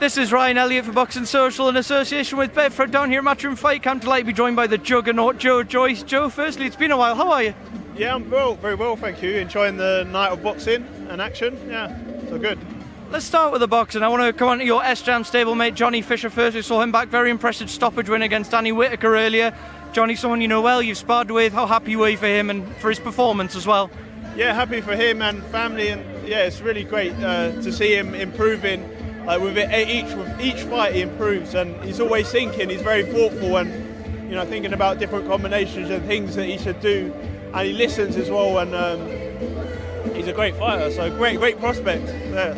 This is Ryan Elliott for Boxing Social in association with Bedford down here at Matchroom Fight Camp. Delighted to be joined by the juggernaut Joe Joyce. Joe, firstly, it's been a while. How are you? Yeah, I'm well, very well, thank you. Enjoying the night of boxing and action. Yeah, so good. Let's start with the boxing. I want to come on to your S-Jam stablemate Johnny Fisher first. We saw him back, very impressive stoppage win against Danny Whitaker earlier. Johnny, someone you know well, you've sparred with. How happy were you for him and for his performance as well? Yeah, happy for him and family, and yeah, it's really great to see him improving. Like with each fight he improves, and he's always thinking. He's very thoughtful, and thinking about different combinations and things that he should do, and he listens as well. And he's a great fighter, so great prospect there.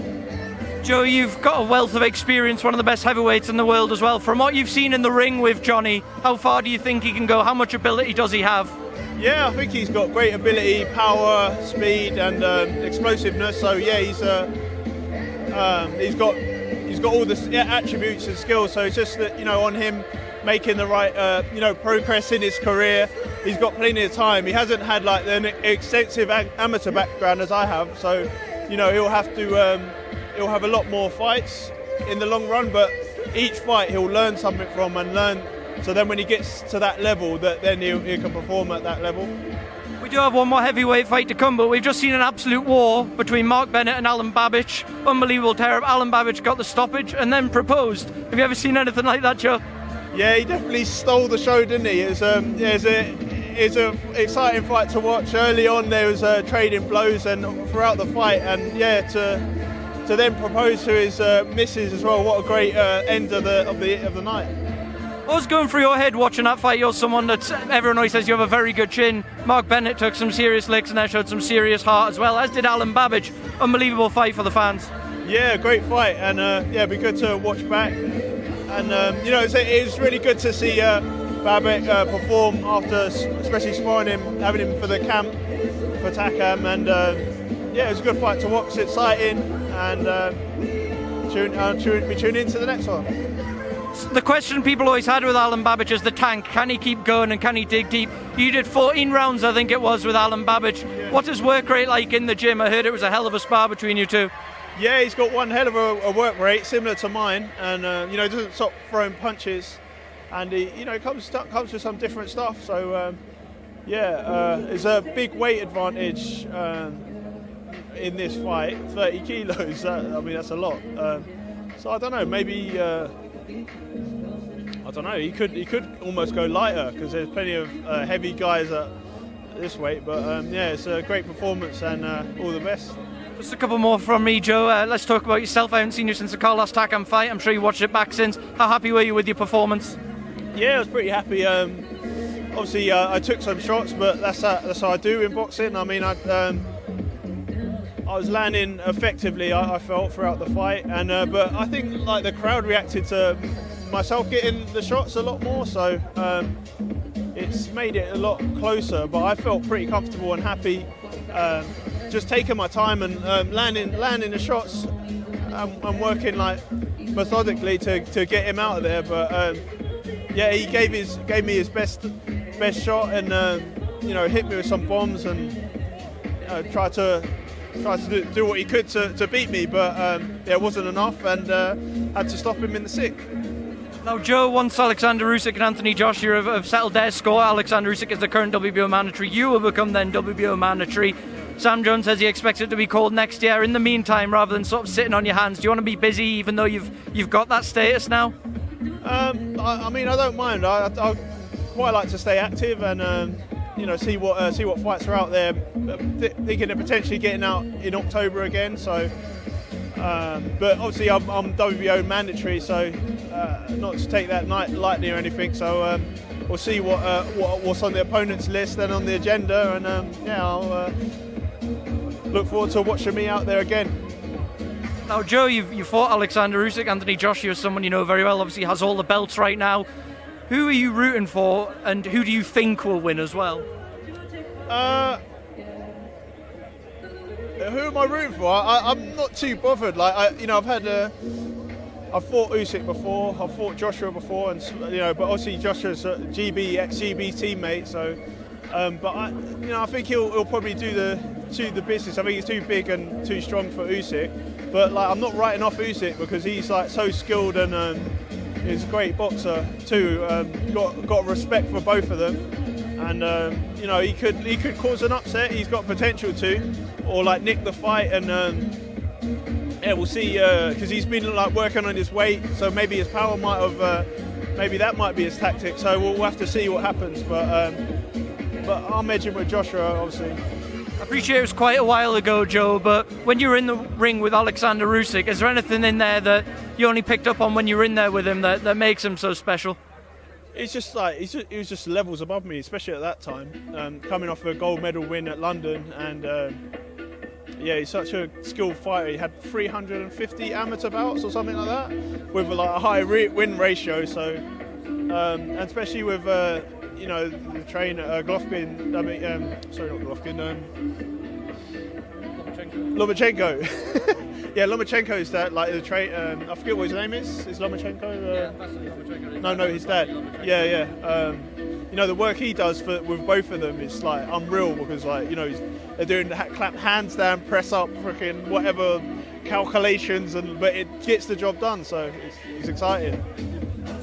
Joe, you've got a wealth of experience, one of the best heavyweights in the world as well. From what you've seen in the ring with Johnny, how far do you think he can go? How much ability does he have? Yeah, I think he's got great ability, power, speed, and explosiveness. So yeah, he's got all the attributes and skills. So it's just that on him making the right progress in his career. He's got plenty of time. He hasn't had like an extensive amateur background as I have. So he'll have to he'll have a lot more fights in the long run. But each fight he'll learn something from and learn. So then when he gets to that level, then he can perform at that level. We do have one more heavyweight fight to come, but we've just seen an absolute war between Mark Bennett and Alan Babic. Unbelievable tear-up. Alan Babic got the stoppage and then proposed. Have you ever seen anything like that, Joe? Yeah, he definitely stole the show, didn't he? It's an exciting fight to watch. Early on there was trading blows and throughout the fight, and yeah, to then propose to his missus as well. What a great end of the night. What was going through your head watching that fight? You're someone that everyone always says you have a very good chin. Mark Bennett took some serious licks and there showed some serious heart as well, as did Alan Babic. Unbelievable fight for the fans. Yeah, great fight, and it'd be good to watch back. And it's really good to see Babic perform after, especially sparring him, having him for the camp for Takam, and it was a good fight to watch. It's exciting, and tune into the next one. The question people always had with Alan Babic is the tank. Can he keep going and can he dig deep? You did 14 rounds, I think it was, with Alan Babic. Yeah. What's his work rate like in the gym? I heard it was a hell of a spar between you two. Yeah, he's got one hell of a work rate, similar to mine, and doesn't stop throwing punches, and he comes with some different stuff. So it's a big weight advantage in this fight. 30 kilos. That's a lot. So I don't know. Maybe. I don't know. He could almost go lighter because there's plenty of heavy guys at this weight. But it's a great performance and all the best. Just a couple more from me, Joe. Let's talk about yourself. I haven't seen you since the Carlos Takam fight. I'm sure you watched it back since. How happy were you with your performance? Yeah, I was pretty happy. Obviously, I took some shots, but that's how I do in boxing. I mean, I was landing effectively, I felt, throughout the fight, and but I think like the crowd reacted to myself getting the shots a lot more, so it's made it a lot closer. But I felt pretty comfortable and happy, just taking my time and landing the shots. I'm working like methodically to get him out of there, but he gave me his best shot, and hit me with some bombs and tried to do what he could to beat me, but it wasn't enough, and had to stop him in the sixth. Now, Joe, once Alexander Usyk and Anthony Joshua have settled their score, Alexander Usyk is the current WBO mandatory. You will become then WBO mandatory. Sam Jones says he expects it to be called next year. In the meantime, rather than sort of sitting on your hands, do you want to be busy even though you've got that status now? I don't mind. I quite like to stay active and see what fights are out there. Thinking of potentially getting out in October again. So, but obviously I'm WBO mandatory, so not to take that night lightly or anything. So we'll see what's on the opponent's list and on the agenda, and I'll look forward to watching me out there again. Now, Joe, you fought Alexander Usyk. Anthony Joshua is someone you know very well. Obviously, has all the belts right now. Who are you rooting for, and who do you think will win as well? Who am I rooting for? I'm not too bothered. Like I've fought Usyk before, I've fought Joshua before, and but obviously Joshua's a ex-GB teammate. So, but I think he'll probably do the business. I think he's too big and too strong for Usyk. But like, I'm not writing off Usyk because he's like so skilled and he's a great boxer too. Got respect for both of them, and you know, he could cause an upset. He's got potential to, or like nick the fight, and yeah, we'll see. Because he's been like working on his weight, so maybe his power might have, maybe that might be his tactic. So we'll have to see what happens. But I'm edging with Joshua, obviously. I appreciate it was quite a while ago, Joe, but when you were in the ring with Alexander-Usyk, is there anything in there that you only picked up on when you were in there with him that makes him so special? It's just like he was just levels above me, especially at that time, coming off a gold medal win at London, and yeah, he's such a skilled fighter. He had 350 amateur bouts or something like that, with like a high win ratio. So, and especially with you know, the trainer Golovkin. I mean, sorry, not Golovkin. Lomachenko. Yeah, Lomachenko is that, like the train. I forget what his name is. Is Lomachenko? Yeah, that's Lomachenko. No, his dad. Yeah. You know, the work he does with both of them is like unreal, because like, you know, they're doing clap hands down, press up, freaking whatever calculations, but it gets the job done. So it's exciting.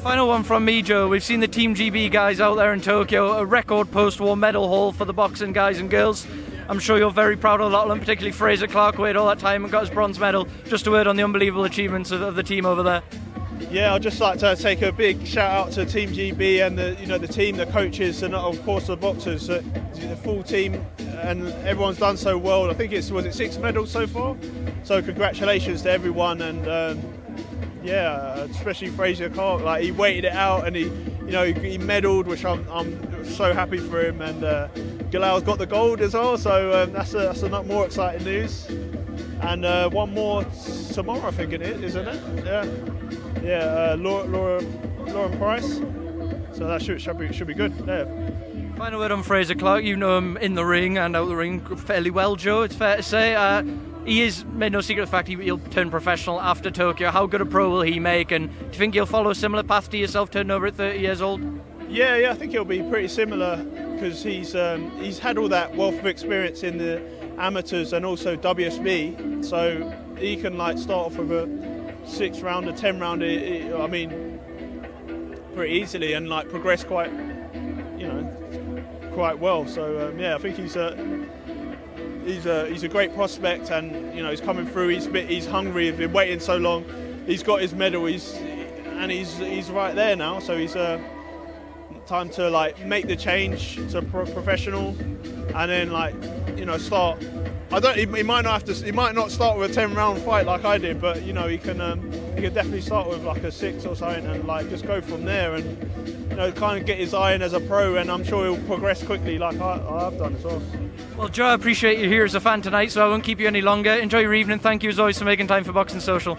Final one from me, Joe. We've seen the Team GB guys out there in Tokyo, a record post-war medal haul for the boxing guys and girls. I'm sure you're very proud of a lot of them, particularly Frazer Clarke, waited all that time and got his bronze medal. Just a word on the unbelievable achievements of the team over there. Yeah, I'd just like to take a big shout out to Team GB and the team, the coaches, and of course the boxers, the full team, and everyone's done so well. I think was it 6 medals so far? So congratulations to everyone, and yeah, especially Frazer Clarke. Like, he waited it out, and he medalled, which I'm so happy for him. And Galal's got the gold as well, so that's a lot more exciting news. And one more tomorrow, I think it is, isn't it? Yeah. Lauren Price. So that should be good. Yeah. Final word on Frazer Clarke. You know him in the ring and out the ring fairly well, Joe. It's fair to say. He is made no secret of the fact he'll turn professional after Tokyo. How good a pro will he make? And do you think he'll follow a similar path to yourself, turning over at 30 years old? Yeah, I think he'll be pretty similar, because he's had all that wealth of experience in the amateurs and also WSB. So he can like start off with a 6-rounder, 10-rounder. I mean, pretty easily, and like progress quite well. So yeah, I think he's a great prospect, and you know, he's coming through. He's hungry. He's been waiting so long. He's got his medal. He's right there now. So he's time to like make the change to professional, and then like, you know, start. He might not start with a 10-round fight like I did, but you know, he can definitely start with like a 6 or something, and like just go from there, and you know, kind of get his eye in as a pro, and I'm sure he'll progress quickly like I've done as well. Well, Joe, I appreciate you here as a fan tonight, so I won't keep you any longer. Enjoy your evening. Thank you as always for making time for Boxing Social.